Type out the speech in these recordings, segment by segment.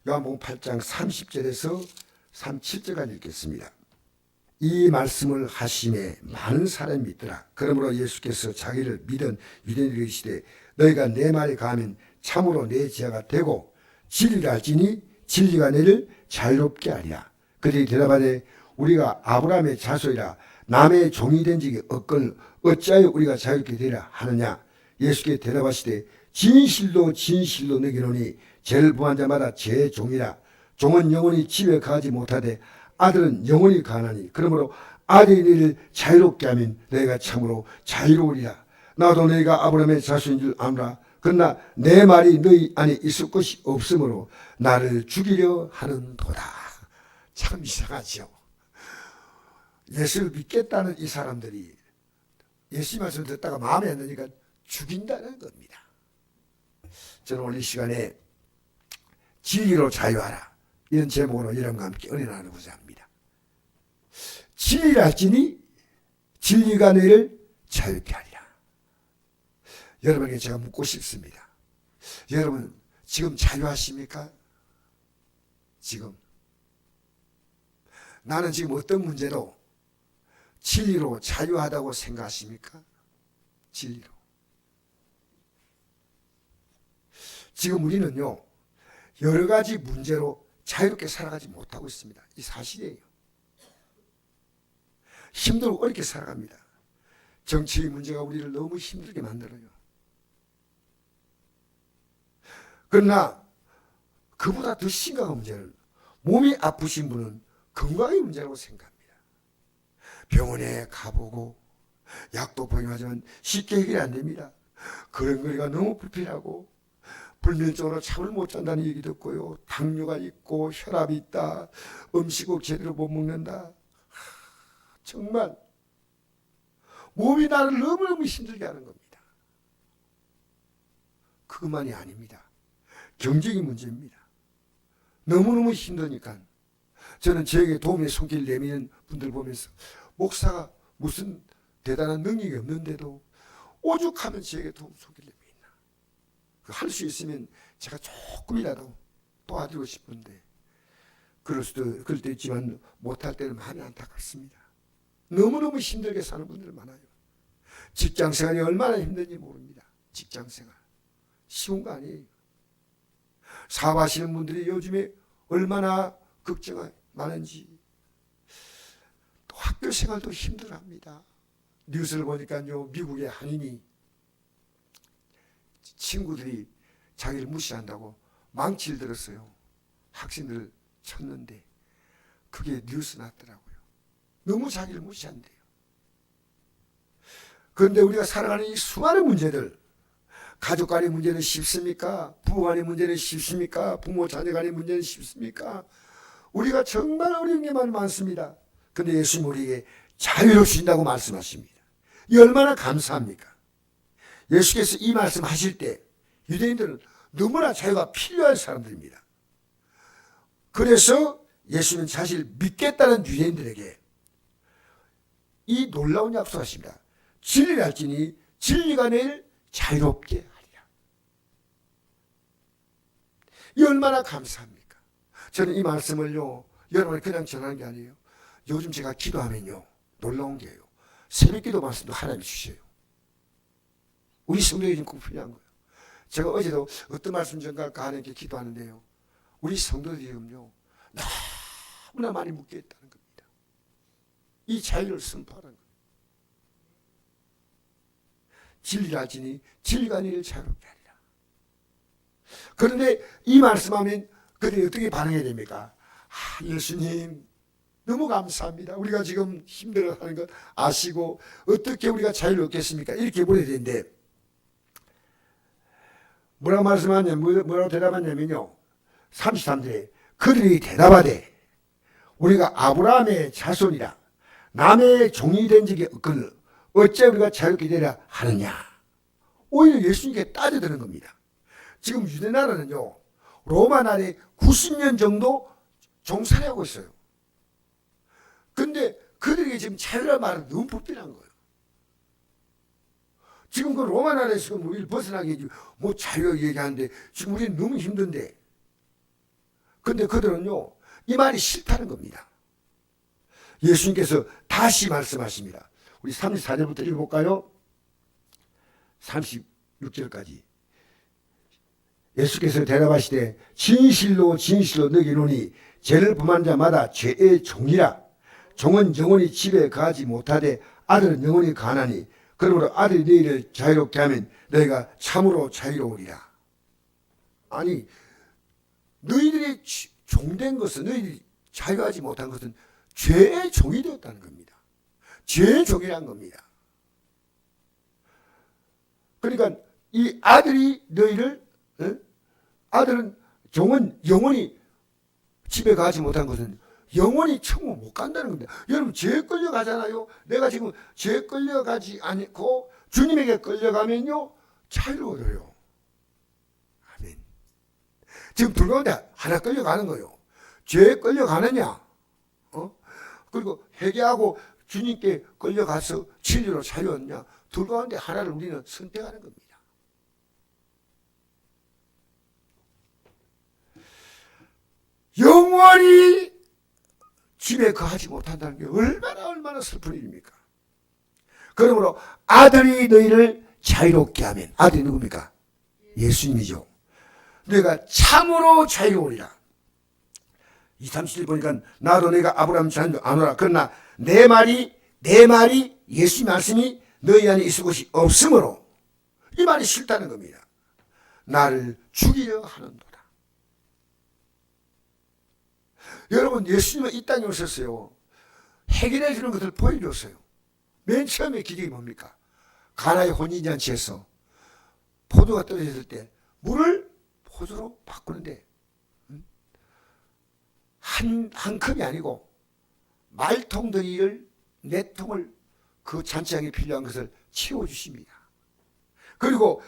요한복음 8장 30절에서 37절까지 읽겠습니다. 이 말씀을 하심에 많은 사람이 믿더라. 그러므로 예수께서 자기를 믿은 유대인들에게 이르시되 너희가 내 말에 가면 참으로 내 제자가 되고 진리를 알지니 진리가 너희를 자유롭게 하리라. 그들이 대답하되 우리가 아브라함의 자손이라 남의 종이 된 적이 없거늘 어찌하여 우리가 자유롭게 되리라 하느냐. 예수께 대답하시되 진실로 진실로 너희에게 이르노니 죄를 범한 자마다 제 종이라. 종은 영원히 집에 가지 못하되 아들은 영원히 가나니 그러므로 아들이 너희를 자유롭게 하면 너희가 참으로 자유로우리라. 나도 너희가 아브라함의 자손인 줄 아노라. 그러나 내 말이 너희 안에 있을 것이 없으므로 나를 죽이려 하는도다. 참 이상하죠. 예수를 믿겠다는 이 사람들이 예수 말씀을 듣다가 마음에 안 드니까 죽인다는 겁니다. 저는 오늘 이 시간에 진리로 자유하라 이런 제목으로 여러분과 함께 은혜 나누고자 합니다. 진리를 알지니 진리가 너희를 자유케 하리라. 여러분에게 제가 묻고 싶습니다. 여러분 지금 자유하십니까? 지금 나는 지금 어떤 문제로 진리로 자유하다고 생각하십니까? 진리로. 지금 우리는요 여러 가지 문제로 자유롭게 살아가지 못하고 있습니다. 이 사실이에요. 힘들고 어렵게 살아갑니다. 정치의 문제가 우리를 너무 힘들게 만들어요. 그러나 그보다 더 심각한 문제는 몸이 아프신 분은 건강의 문제라고 생각합니다. 병원에 가보고 약도 복용하지만 쉽게 해결이 안 됩니다. 그런 거리가 너무 불편하고 불면증으로 잠을 못 잔다는 얘기 듣고요. 당뇨가 있고 혈압이 있다. 음식을 제대로 못 먹는다. 정말 몸이 나를 너무너무 힘들게 하는 겁니다. 그것만이 아닙니다. 경제의 문제입니다. 너무너무 힘드니까 저는 저에게 도움의 손길을 내미는 분들 보면서 목사가 무슨 대단한 능력이 없는데도 오죽하면 저에게 도움 손길을 내미나. 할 수 있으면 제가 조금이라도 도와드리고 싶은데 그럴 때 있지만 못할 때는 많이 안타깝습니다. 너무너무 힘들게 사는 분들 많아요. 직장생활이 얼마나 힘든지 모릅니다. 직장생활 쉬운 거 아니에요. 사업하시는 분들이 요즘에 얼마나 걱정이 많은지. 또 학교 생활도 힘들어합니다. 뉴스를 보니까요 미국의 한인이 친구들이 자기를 무시한다고 망치를 들었어요. 학생들을 쳤는데 그게 뉴스 났더라고요. 너무 자기를 무시한대요. 그런데 우리가 살아가는 이 수많은 문제들, 가족 간의 문제는 쉽습니까? 부부 간의 문제는 쉽습니까? 부모 자녀 간의 문제는 쉽습니까? 우리가 정말 어려운 게 많습니다. 그런데 예수님 우리에게 자유를 주신다고 말씀하십니다. 이 얼마나 감사합니까? 예수께서 이 말씀 하실 때 유대인들은 너무나 자유가 필요한 사람들입니다. 그래서 예수는 자신을 믿겠다는 유대인들에게 이 놀라운 약속하십니다. 진리를 알지니 진리가 너희를 자유롭게 하리라. 이 얼마나 감사합니까? 저는 이 말씀을요 여러분이 그냥 전하는 게 아니에요. 요즘 제가 기도하면요 놀라운 게요 새벽기도 말씀도 하나님이 주셔요. 우리 성도에게 지금 꼭 필요한 거예요. 제가 어제도 어떤 말씀 전갈까 하나님께 기도하는데요 우리 성도들이 지금요 너무나 많이 묶여 있다는 겁니다. 이 자유를 선포하는 거예요. 진리를 알지니 진리가 너희를 자유롭게 하리라. 그런데 이 말씀하면 그들이 어떻게 반응해야 됩니까? 예수님 너무 감사합니다. 우리가 지금 힘들어하는 것 아시고 어떻게 우리가 자유를 얻겠습니까? 이렇게 보내야 되는데 뭐라고 말씀하냐면 뭐라고 대답하냐면요 33절에 그들이 대답하되 우리가 아브라함의 자손이라 남의 종이 된 적이 없거늘 어째 우리가 자유롭게 되려 하느냐. 오히려 예수님께 따져드는 겁니다. 지금 유대나라는요 로마 나라에 90년 정도 종살이하고 있어요. 근데 그들에게 지금 자유란 말은 너무 불편한 거예요. 지금 그 로마 나라에서 지금 우리를 벗어나게 뭐 자유 얘기하는데 지금 우리는 너무 힘든데 근데 그들은요, 이 말이 싫다는 겁니다. 예수님께서 다시 말씀하십니다. 우리 34절부터 읽어볼까요? 36절까지. 예수께서 대답하시되 진실로 진실로 너희에게 이르노니 죄를 범한 자마다 죄의 종이라. 종은 영원히 집에 가지 못하되 아들은 영원히 가나니 그러므로 아들이 너희를 자유롭게 하면 너희가 참으로 자유로우리라. 아니, 너희들이 종된 것은, 너희들이 자유하지 못한 것은 죄의 종이 되었다는 겁니다. 죄의 종이란 겁니다. 그러니까 이 아들이 너희를, 아들은, 종은 영원히 집에 가지 못한 것은 영원히 천국 못 간다는 겁니다. 여러분, 죄에 끌려가잖아요. 내가 지금 죄에 끌려가지 않고 주님에게 끌려가면요, 자유로워요. 아멘. 지금 둘 가운데 하나 끌려가는 거예요. 죄에 끌려가느냐, 그리고 회개하고 주님께 끌려가서 진리로 자유하느냐, 둘 가운데 하나를 우리는 선택하는 겁니다. 영원히 집에 거하지 못한다는 게 얼마나 슬픈 일입니까? 그러므로 아들이 너희를 자유롭게 하면, 아들이 누굽니까? 예수님이죠. 너희가 참으로 자유로우리라. 27절 보니까 나도 내가 아브라함 자녀 아노라. 그러나 내 말이 예수님 말씀이 너희 안에 있을 것이 없으므로, 이 말이 싫다는 겁니다. 나를 죽이려 하는도다. 여러분, 예수님은 이 땅에 오셨어요. 해결해 주는 것을 보여줬어요. 맨 처음에 기적이 뭡니까? 가나의 혼인잔치에서 포도가 떨어졌을 때 물을 포도로 바꾸는데 한 컵이 아니고 말통들이를 4통을 그 잔치장에 필요한 것을 채워주십니다. 그리고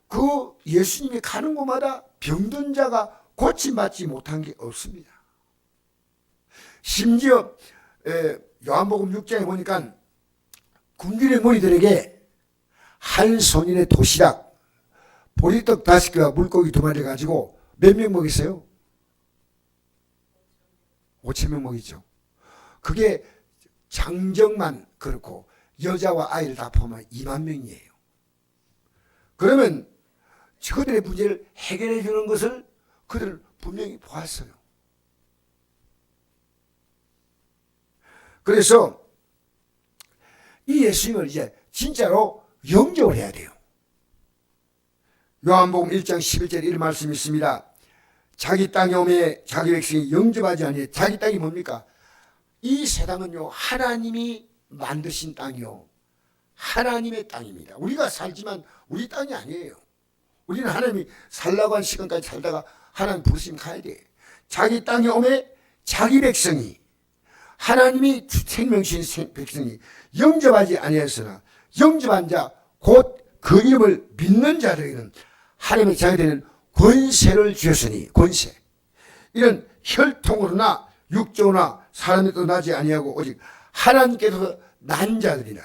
그 예수님이 가는 곳마다 병든 자가 고침받지 못한 게 없습니다. 심지어 요한복음 6장에 보니까 굶주린 무리들에게 한 손인의 도시락, 보리떡 5개와 물고기 2마리 가지고 몇 명 먹였어요? 5,000명 먹이죠. 그게 장정만 그렇고 여자와 아이를 다 포함하면 2만 명이에요. 그러면 그들의 문제를 해결해 주는 것을 그들은 분명히 보았어요. 그래서 이 예수님을 이제 진짜로 영접을 해야 돼요. 요한복음 1장 11절에 이런 말씀이 있습니다. 자기 땅에 오매 자기 백성이 영접하지 아니해. 자기 땅이 뭡니까? 이 세상은요, 하나님이 만드신 땅이요, 하나님의 땅입니다. 우리가 살지만 우리 땅이 아니에요. 우리는 하나님이 살라고 한 시간까지 살다가 하나님 부르시면 가야 돼. 자기 땅에 오매 자기 백성이, 하나님이 생명 주신 백성이 영접하지 아니하였으나 영접한 자 곧 그 이름을 믿는 자들에게는 하나님의 자녀가 되는 권세를 주셨으니, 권세, 이런 혈통으로나 육조나 사람이 떠나지 아니하고 오직 하나님께서 난 자들이라.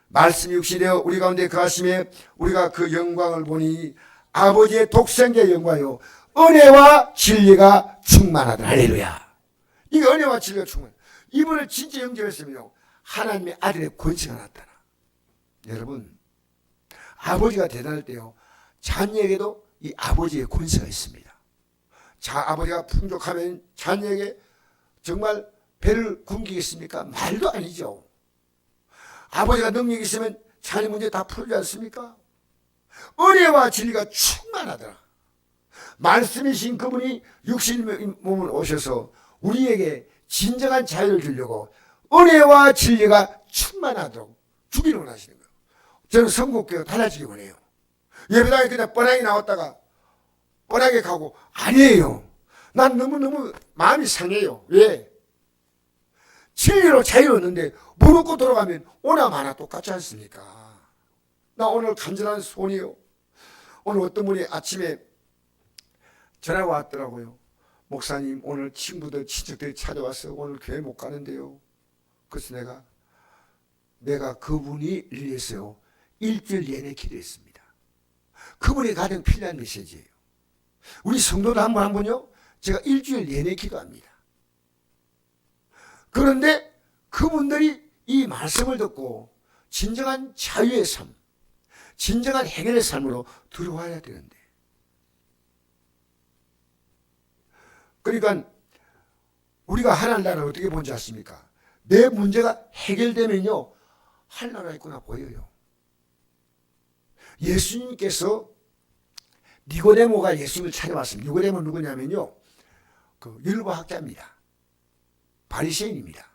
말씀이 육신이 되어 우리 가운데 거하심에 우리가 그 영광을 보니 아버지의 독생자의 영광이요 은혜와 진리가 충만하더라. 할렐루야. 이게 은혜와 진리가 충만. 이분을 진짜 영접했으면요, 하나님의 아들의 권세가 나타나. 여러분, 아버지가 대단할 때요, 자녀에게도 이 아버지의 권세가 있습니다. 아버지가 풍족하면 자녀에게 정말 배를 굶기겠습니까? 말도 아니죠. 아버지가 능력이 있으면 자녀 문제 다 풀지 않습니까? 은혜와 진리가 충만하더라. 말씀이신 그분이 육신의 몸을 오셔서 우리에게 진정한 자유를 주려고 은혜와 진리가 충만하도록 주기를 원하시는 거예요. 저는 선곡교회가 달라지기 원해요. 예배당에 그냥 뻔하게 나왔다가 뻔하게 가고, 아니에요. 난 너무너무 마음이 상해요. 왜? 진리로 자유였는데 무릎 돌아가면 오나 마나 똑같지 않습니까? 나 오늘 간절한 소원이요. 오늘 어떤 분이 아침에 전화가 왔더라고요. 목사님, 오늘 친구들 친척들이 찾아와서 오늘 교회 못 가는데요. 그래서 내가 그분이 위해서요 일주일 내내 기도했습니다. 그분이 가장 필요한 메시지예요. 우리 성도도 한 번요 제가 일주일 내내 기도합니다. 그런데 그분들이 이 말씀을 듣고 진정한 자유의 삶, 진정한 해결의 삶으로 들어와야 되는데, 그러니까 우리가 하나님 나라를 어떻게 본지 아십니까? 내 문제가 해결되면요, 할 나라가 있구나 보여요. 예수님께서 니고데모가 예수님을 찾아왔습니다. 니고데모 누구냐면요, 그 율법학자입니다. 바리새인입니다.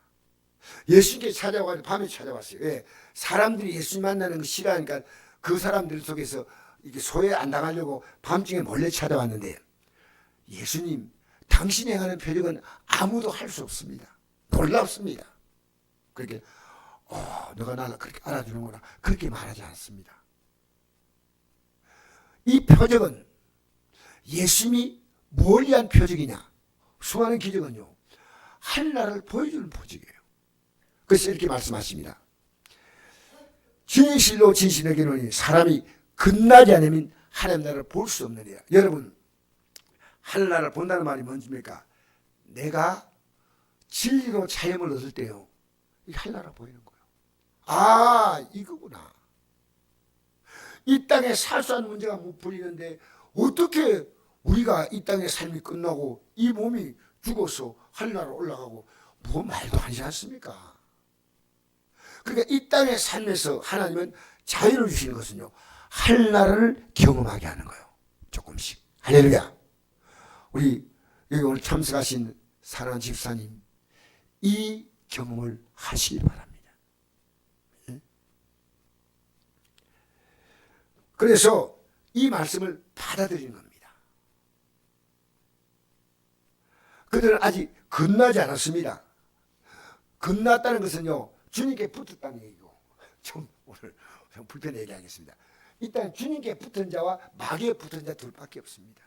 예수님께 찾아와서 밤에 찾아왔어요. 왜? 사람들이 예수님 만나는 거 싫어하니까 그 사람들 속에서 이게 소외 안 당하려고 밤중에 몰래 찾아왔는데, 예수님, 당신이 행하는 표적은 아무도 할 수 없습니다. 놀랍습니다. 그렇게 너가 나를 그렇게 알아주는구나, 그렇게 말하지 않습니다. 이 표적은 예수님이 뭘 위한 표적이냐? 수많은 기적은요, 하늘나라를 보여주는 표적이에요. 그래서 이렇게 말씀하십니다. 진실로 진실하게 이르노니 사람이 끝나지 않으면 하나님 나라를 볼 수 없느니라. 여러분, 하늘나라를 본다는 말이 뭔지입니까? 내가 진리로 자유를 얻을 때요, 이 하늘나라 보이는 거예요. 아, 이거구나. 이 땅에 사소한 문제가 못 풀리는데 어떻게 우리가 이 땅의 삶이 끝나고 이 몸이 죽어서 하늘나라로 올라가고, 뭐 말도 안 되지 않습니까? 그러니까 이 땅의 삶에서 하나님은 자유를 주시는 것은요, 하늘나라를 경험하게 하는 거예요. 조금씩. 할렐루야. 우리 여기 오늘 참석하신 사랑하는 집사님, 이 경험을 하시기 바랍니다. 그래서 이 말씀을 받아들이는 겁니다. 그들은 아직 끝나지 않았습니다. 끝났다는 것은요, 주님께 붙었다는 얘기고, 좀 오늘 좀 불편히 얘기하겠습니다. 일단 주님께 붙은 자와 마귀에 붙은 자 둘밖에 없습니다.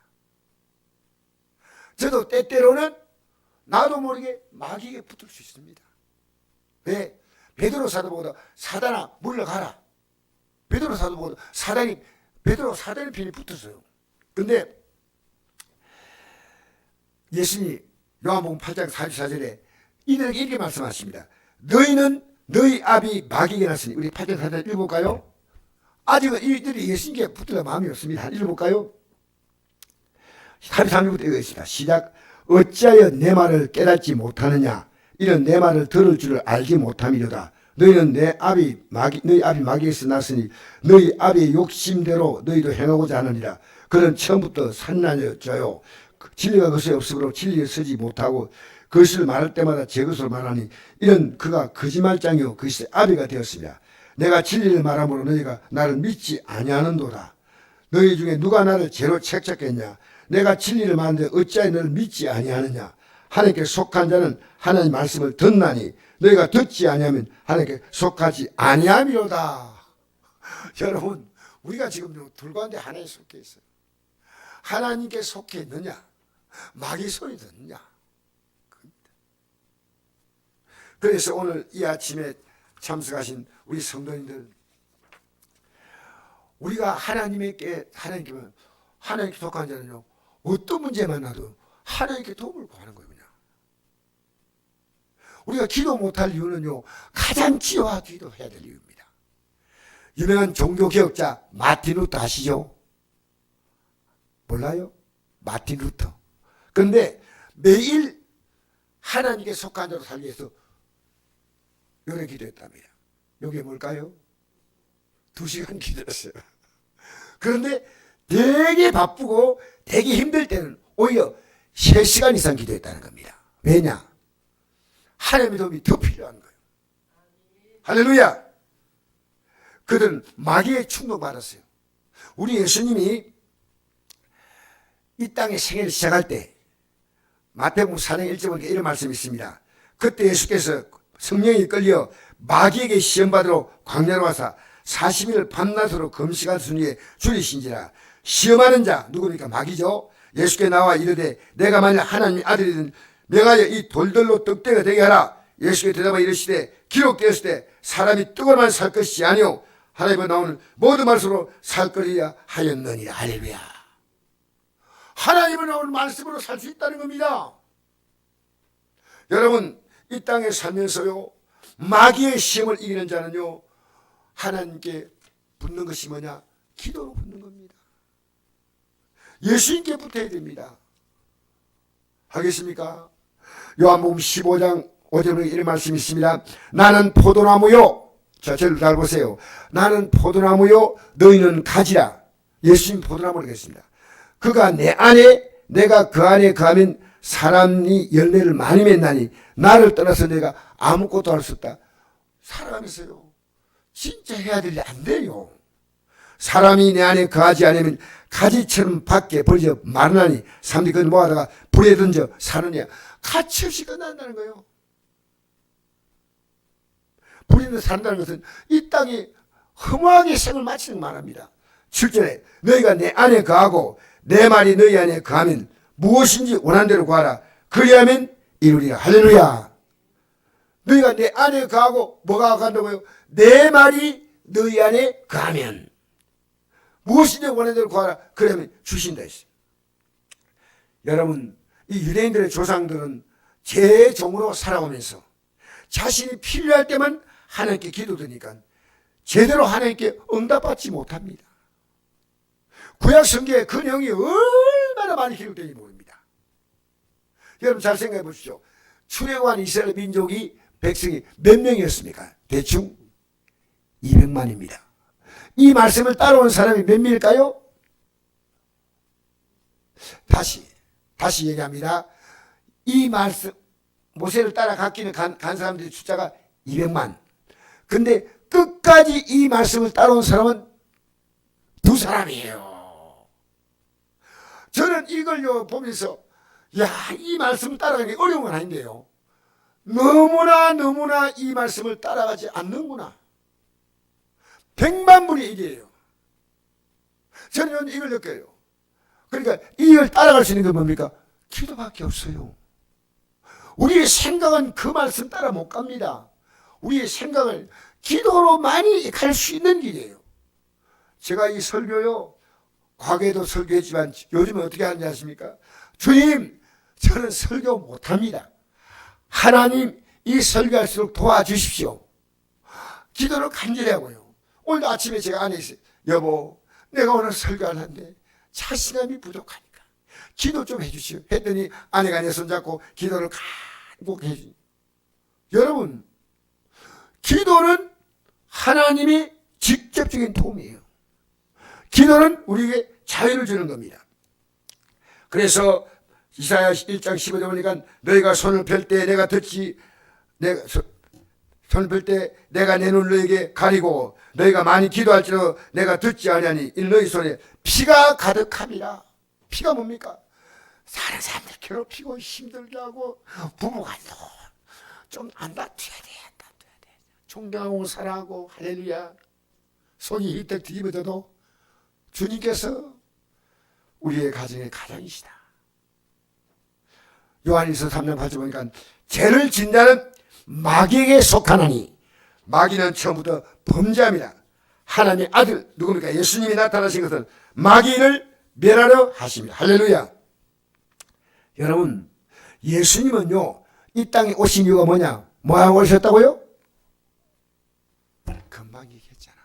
저도 때때로는 나도 모르게 마귀에게 붙을 수 있습니다. 왜? 베드로 사도보다 사단아 물러가라. 베드로 사도보다 사단이 편에 붙었어요. 근데 예수님이 요한복음 8장 44절에 이들에게 이렇게 말씀하십니다. 너희는 너희 아비 마귀에게 났으니, 우리 8장 44절 읽어볼까요? 아직은 이들이 예수님께 붙을 마음이 없습니다. 읽어볼까요? 43절부터 읽겠습니다. 시작. 어찌하여 내 말을 깨닫지 못하느냐? 이런 내 말을 들을 줄을 알지 못함이로다. 너희는 너희 아비 마귀에서 났으니 너희 아비의 욕심대로 너희도 행하고자 하느니라. 그는 처음부터 산난이었죠. 진리가 그것에 없으므로 진리에 서지 못하고 그것을 말할 때마다 제 것으로 말하니 이런 그가 거짓말장이요 그것의 아비가 되었습니다. 내가 진리를 말함으로 너희가 나를 믿지 아니하는도다. 너희 중에 누가 나를 죄로 책잡겠냐? 내가 진리를 말하는데 어찌하여 너를 믿지 아니하느냐? 하나님께 속한 자는 하나님 말씀을 듣나니 너희가 듣지 아니하면 하나님께 속하지 아니함이로다. 여러분, 우리가 지금 둘 가운데 하나에 속해 있어요. 하나님께 속해 있느냐, 마귀 소리 듣느냐. 그래서 오늘 이 아침에 참석하신 우리 성도님들, 우리가 하나님께 속한 자는요, 어떤 문제만 나도 하나님께 도움을 구하는 거예요. 그냥 우리가 기도 못할 이유는요, 가장 기도와 기도해야 될 이유입니다. 유명한 종교개혁자 마틴 루터 아시죠? 몰라요? 마틴 루터. 그런데 매일 하나님께 속한 자로 살기 위해서 요래 기도했답니다. 이게 뭘까요? 2시간 기도했어요. 그런데 되게 바쁘고 되게 힘들 때는 오히려 3시간 이상 기도했다는 겁니다. 왜냐? 하나님의 도움이 더 필요한 거예요. 할렐루야! 그들은 마귀에 충동받았어요. 우리 예수님이 이 땅의 생애를 시작할 때 마태복음 4장 1절에 이런 말씀이 있습니다. 그때 예수께서 성령이 끌려 마귀에게 시험받으러 광야로 와서 40일 밤낮으로 금식하신 후에 줄이신지라. 시험하는 자 누굽니까? 마귀죠. 예수께 나와 이르되 내가 만약 하나님의 아들이든 명하여 이 돌들로 떡대가 되게 하라. 예수께 대답하여 이르시되 기록되었을 때 사람이 떡으로만 살 것이 아니오 하나님의 나오는 모든 말씀으로 살 거리야 하였느니라. 할렐루야. 하나님의 나오는 말씀으로 살 수 있다는 겁니다. 여러분, 이 땅에 살면서요, 마귀의 시험을 이기는 자는요, 하나님께 붙는 것이 뭐냐? 기도로 붙는 겁니다. 예수님께 붙어야 됩니다. 하겠습니까? 요한복음 15장 5절에 이런 말씀이 있습니다. 나는 포도나무요. 자, 저를 잘 보세요. 나는 포도나무요, 너희는 가지라. 예수님 포도나무를 했습니다. 그가 내 안에, 내가 그 안에 거하면 사람이 열매를 많이 맺나니 나를 떠나서 내가 아무것도 할 수 없다. 살아가면서요, 진짜 해야 될 일 안 돼요. 사람이 내 안에 거하지 않으면 가지처럼 밖에 벌어져 마르나니 사람들이 그걸 모아다가 불에 던져 사느냐. 가치 없이 끝난다는 거예요. 불에 던져 산다는 것은 이 땅이 허무하게 생을 마치는 거 말합니다. 7절에 너희가 내 안에 거하고 내 말이 너희 안에 거하면 무엇인지 원하는 대로 구하라. 그리하면 이루리라. 할렐루야. 너희가 내 안에 거하고 뭐가 거한다고요? 내 말이 너희 안에 거하면 무엇인지 원하는 대로 구하라. 그러면 주신다 했어요. 여러분, 이 유대인들의 조상들은 제 종으로 살아오면서 자신이 필요할 때만 하나님께 기도드니까 제대로 하나님께 응답받지 못합니다. 구약 성경에 그 내용이 얼마나 많이 기록되는지 모릅니다. 여러분 잘 생각해 보십시오. 출애굽한 이스라엘 민족이 백성이 몇 명이었습니까? 대충 200만입니다. 이 말씀을 따라온 사람이 몇 명일까요? 다시 얘기합니다. 이 말씀 모세를 따라갔기는 간 사람들의 숫자가 200만. 근데 끝까지 이 말씀을 따라온 사람은 2사람이에요. 저는 이걸 보면서 이 말씀 따라가는 게 어려운 건 아닌데요, 너무나 이 말씀을 따라가지 않는구나. 100만 분이 일이에요. 저는 이걸 느껴요. 그러니까 이걸 따라갈 수 있는 건 뭡니까? 기도밖에 없어요. 우리의 생각은 그 말씀 따라 못 갑니다. 우리의 생각을 기도로 많이 갈 수 있는 길이에요. 제가 이 설교요, 과거에도 설교했지만 요즘은 어떻게 하는지 아십니까? 주님, 저는 설교 못합니다. 하나님, 이 설교할수록 도와주십시오. 기도를 간절히 하고요. 오늘 아침에 제가 안에 있어요. 여보, 내가 오늘 설교하는데 자신감이 부족하니까 기도 좀 해주시오. 했더니 아내가 내 손잡고 기도를 간곡 해주니. 여러분, 기도는 하나님이 직접적인 도움이에요. 기도는 우리에게 자유를 주는 겁니다. 그래서 이사야 1장 15절 보니까 너희가 손을 펼 때 내가 듣지, 손을 펼 때 내가 내 눈을 너희에게 가리고 너희가 많이 기도할지라도 내가 듣지 아니하니 이 너희 손에 피가 가득함이라. 피가 뭡니까? 사는 사람들 괴롭히고 힘들게 하고 부부간도 좀 안 다투어야 돼. 존경하고 사랑하고 할렐루야. 속이 휘떡 뒤집어져도 주님께서 우리의 가정의 가장이시다. 요한일서 3장 8절 보니까 죄를 짓는 마귀에게 속하나니 마귀는 처음부터 범죄합니다. 하나님의 아들 누굽니까? 예수님이 나타나신 것은 마귀를 멸하려 하십니다. 할렐루야. 여러분, 예수님은요, 이 땅에 오신 이유가 뭐냐? 뭐하고 오셨다고요? 금방 얘기했잖아.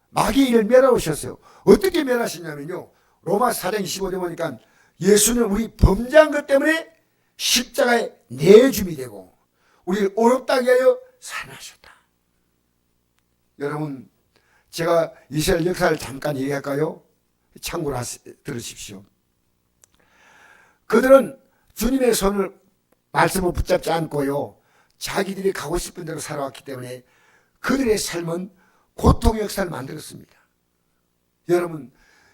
마귀를 멸하러 오셨어요. 어떻게 멸하시냐면요, 로마 4장 25절 보니까 예수는 우리 범죄한 것 때문에 십자가에 내줌이 되고 우리를 어렵다게 하여 살아나셨다. 여러분, 제가 이스라엘 역사를 잠깐 얘기할까요? 참고로 들으십시오. 그들은 주님의 손을, 말씀을 붙잡지 않고요, 자기들이 가고 싶은 대로 살아왔기 때문에 그들의 삶은 고통의 역사를 만들었습니다. 여러분,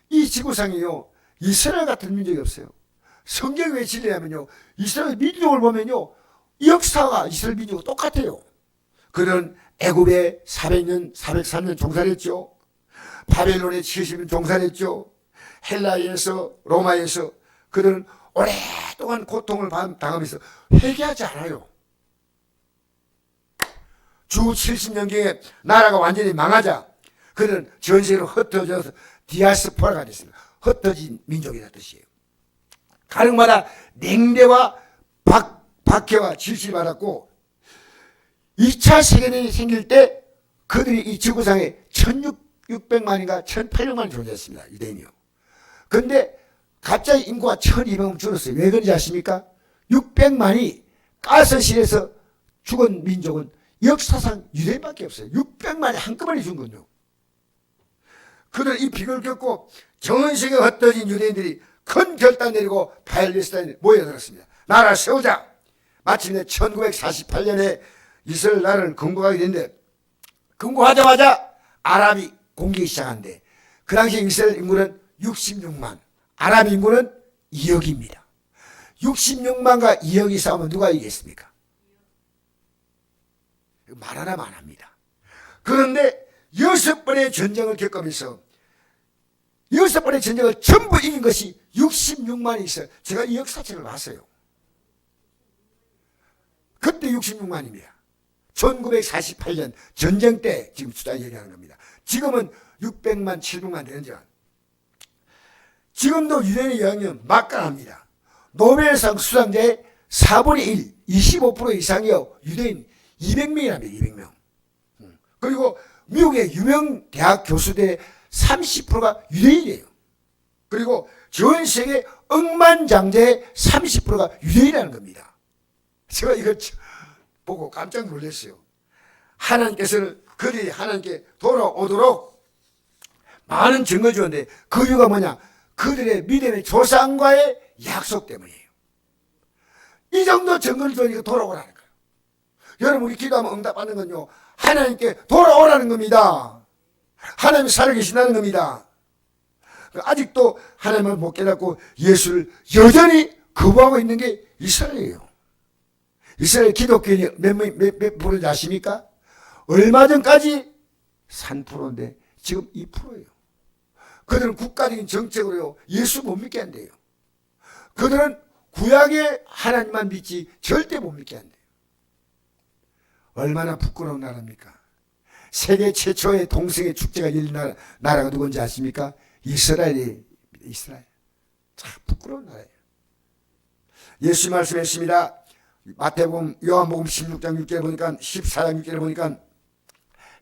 이 지구상에요, 이스라엘 같은 민족이 없어요. 성경이 왜 진리냐면요, 이스라엘 민족을 보면요, 역사가 이스라엘 민족과 똑같아요. 그들은 애굽에 400년, 403년 종살했죠. 바벨론에 70년 종살했죠. 헬라에서, 로마에서 그들은 오랫동안 고통을 당하면서 회개하지 않아요. 주 70년경에 나라가 완전히 망하자 그들은 전 세계로 흩어져서 디아스포라가 됐습니다. 흩어진 민족이라는 뜻이에요. 가령마다 냉대와 박해와 질질 받았고 2차 세계대전이 생길 때 그들이 이 지구상에 1600만인가 1800만이 존재했습니다. 유대인이요. 그런데 갑자기 인구가 1200만 줄었어요. 왜 그런지 아십니까? 600만이 가스실에서 죽은 민족은 역사상 유대인밖에 없어요. 600만이 한꺼번에 죽은 거요. 그들 이 비극을 겪고 전 세계 흩어진 유대인들이 큰 결단 내리고 팔레스타인에 모여들었습니다. 나라 세우자. 마침내 1948년에 이스라엘 나라를 건국하게 됐는데 건국하자마자 아랍이 공격이 시작한데 그 당시 이스라엘 인구는 66만, 아랍 인구는 2억입니다. 66만과 2억이 싸우면 누가 이기겠습니까? 말하라면 안 합니다. 그런데 6번의 전쟁을 겪으면서 6번의 전쟁을 전부 이긴 것이 66만이 있어요. 제가 이 역사책을 봤어요. 그때 66만입니다. 1948년 전쟁 때 지금 숫자 얘기하는 겁니다. 지금은 600만, 700만 되는지만 지금도 유대인의 영향력은 막강합니다. 노벨상 수상자의 4분의 1, 25% 이상이요. 유대인 200명이랍니다. 200명. 그리고 미국의 유명 대학 교수들의 30%가 유대인이에요. 그리고 전 세계 억만장자의 30%가 유대인이라는 겁니다. 제가 이거 보고 깜짝 놀랐어요. 하나님께서는 그들이 하나님께 돌아오도록 많은 증거 주었는데 그 이유가 뭐냐? 그들의 믿음의 조상과의 약속 때문이에요. 이 정도 증거를 주니까 돌아오라는 거예요. 여러분 우리 기도하면 응답받는 건요. 하나님께 돌아오라는 겁니다. 하나님이 살아계신다는 겁니다. 아직도 하나님을 못 깨닫고 예수를 여전히 거부하고 있는 게 이스라엘이에요. 이스라엘 기독교인이 몇 프로인지 아십니까? 얼마 전까지 3%인데 지금 2%예요. 그들은 국가적인 정책으로요. 예수 못 믿게 한대요. 그들은 구약의 하나님만 믿지 절대 못 믿게 한대요. 얼마나 부끄러운 나라입니까? 세계 최초의 동성애 축제가 열린 나라가 누군지 아십니까? 이스라엘이에요. 이스라엘. 참 부끄러운 나라예요. 예수 말씀했습니다. 마태복음, 요한복음 16장 6절에 보니까 14장 6절에 보니까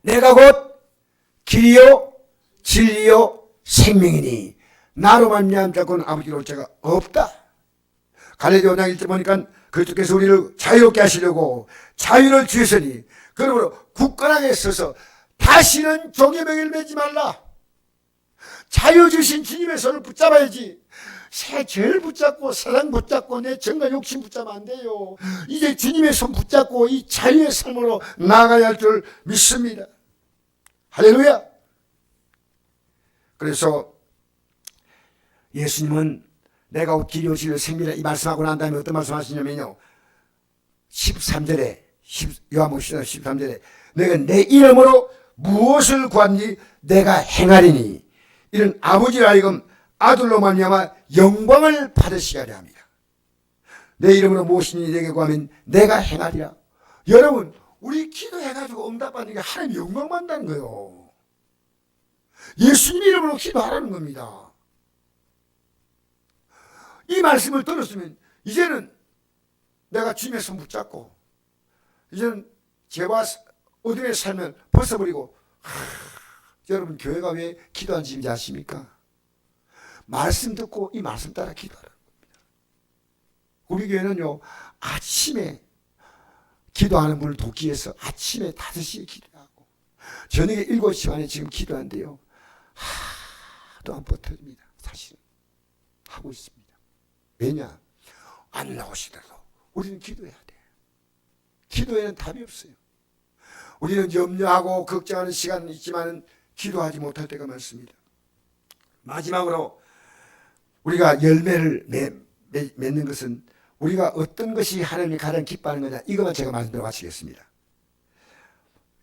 내가 곧 길이요 진리요 생명이니 나로 말미암아 자고는 아버지로 올 자가 없다. 갈라디아 5장 1절 보니까 그리스도께서 우리를 자유롭게 하시려고 자유를 주셨으니 그러므로 굳건하게 서서 다시는 종의 멍에를 매지 말라. 자유 주신 주님의 손을 붙잡아야지. 새 죄를 붙잡고 세상 붙잡고 내 정과 욕심 붙잡으면 안 돼요. 이제 주님의 손 붙잡고 이 자유의 삶으로 나아가야 할 줄 믿습니다. 할렐루야. 그래서 예수님은 내가 곧 길이 오시려 생미라 이 말씀하고 난 다음에 어떤 말씀 하시냐면요. 13절에 요한복음 13절에 내가 내 이름으로 무엇을 구하든지 내가 행하리니 이런 아버지를 하여금 아들로 말미암아 영광을 받으시게 하려 합니다. 내 이름으로 무엇이니 내게 구하면 내가 행하리라. 여러분 우리 기도해가지고 응답받는 게 하나님 영광 받는다는 거예요. 예수님 이름으로 기도하라는 겁니다. 이 말씀을 들었으면 이제는 내가 주님의 손 붙잡고 이제는 죄와 어둠의 삶을 벗어버리고 여러분 교회가 왜 기도하는 집인지 아십니까? 말씀 듣고 이 말씀 따라 기도하라는 겁니다. 우리 교회는요 아침에 기도하는 분을 돕기 위해서 아침에 5시에 기도하고 저녁에 7시 반에 지금 기도하는데요 하도 안 버텨집니다. 사실은 하고 있습니다. 왜냐? 안 나오시더라도 우리는 기도해야 돼. 기도에는 답이 없어요. 우리는 염려하고 걱정하는 시간은 있지만 기도하지 못할 때가 많습니다. 마지막으로 우리가 열매를 맺는 것은 우리가 어떤 것이 하나님이 가장 기뻐하는 거냐 이것만 제가 말씀드려 마치겠습니다.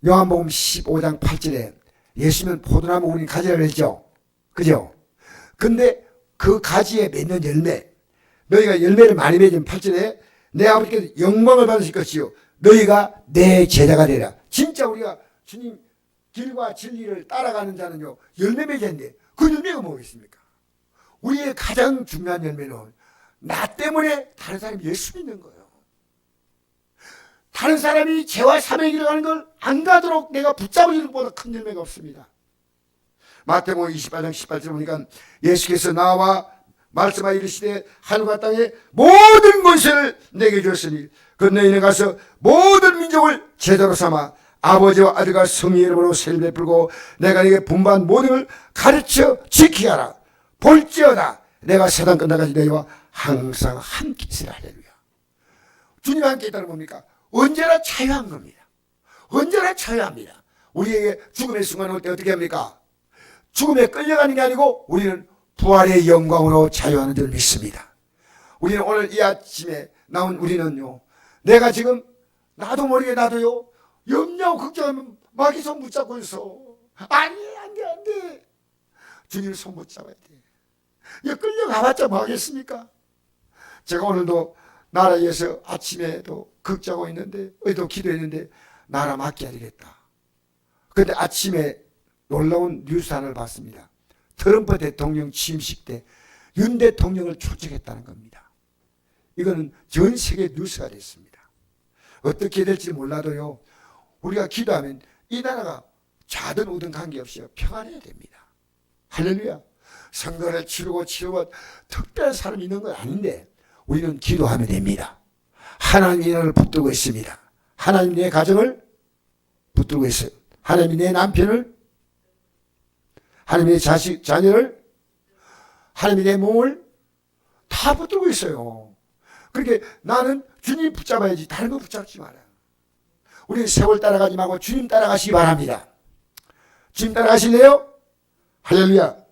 요한복음 15장 8절에 예수님은 포도나무 우린 가지라고 했죠. 그죠? 근데 그 가지에 맺는 열매 너희가 열매를 많이 맺으면 8절에 내 아버지께서 영광을 받으실 것이요 너희가 내 제자가 되라. 진짜 우리가 주님 길과 진리를 따라가는 자는요 열매 맺었는데 그 열매가 뭐겠습니까? 우리의 가장 중요한 열매는 나 때문에 다른 사람이 예수 믿는 거예요. 다른 사람이 죄와 사명의 길을 가는 걸 안 가도록 내가 붙잡아주는 것보다 큰 열매가 없습니다. 마태복음 28장 18절 보니까 예수께서 나와 말씀하여 이르시되 하늘과 땅의 모든 권세를 내게 주었으니 그 너희는 가서 모든 민족을 제자로 삼아 아버지와 아들과 성령의 이름으로 세를 베풀고 내가 네게 분부한 모든 걸 가르쳐 지키게 하라. 볼지어다 내가 세상 끝나까지 너희와 항상 함께 있으라. 할렐루야. 주님과 함께 있다는 뭡니까? 언제나 자유한 겁니다. 언제나 자유합니다. 우리에게 죽음의 순간 올 때 어떻게 합니까? 죽음에 끌려가는 게 아니고 우리는 부활의 영광으로 자유하는 줄 믿습니다. 우리는 오늘 이 아침에 나온 우리는요, 내가 지금 나도 모르게 나도요 염려하고 걱정하면 마귀 손 붙잡고 있어. 아니 안돼 주님 손 붙잡아야 돼. 이거 끌려가봤자 뭐 하겠습니까? 제가 오늘도 나라에서 아침에도 걱정하고 있는데 어디도 기도했는데 나라 맡겨야 되겠다. 그런데 아침에 놀라운 뉴스 하나를 봤습니다. 트럼프 대통령 취임식 때 윤 대통령을 초청했다는 겁니다. 이거는 전 세계 뉴스가 됐습니다. 어떻게 될지 몰라도요, 우리가 기도하면 이 나라가 좌든 우든 관계없이 평안해야 됩니다. 할렐루야. 선거를 치르고 특별한 사람이 있는 건 아닌데 우리는 기도하면 됩니다. 하나님이 나를 붙들고 있습니다. 하나님 내 가정을 붙들고 있어요. 하나님이 내 남편을, 하나님의 자식, 자녀를, 하나님이 내 몸을 다 붙들고 있어요. 그렇게 나는 주님 붙잡아야지 다른 거 붙잡지 말아요. 우리 세월 따라가지 말고 주님 따라가시기 바랍니다. 주님 따라가실래요? 할렐루야.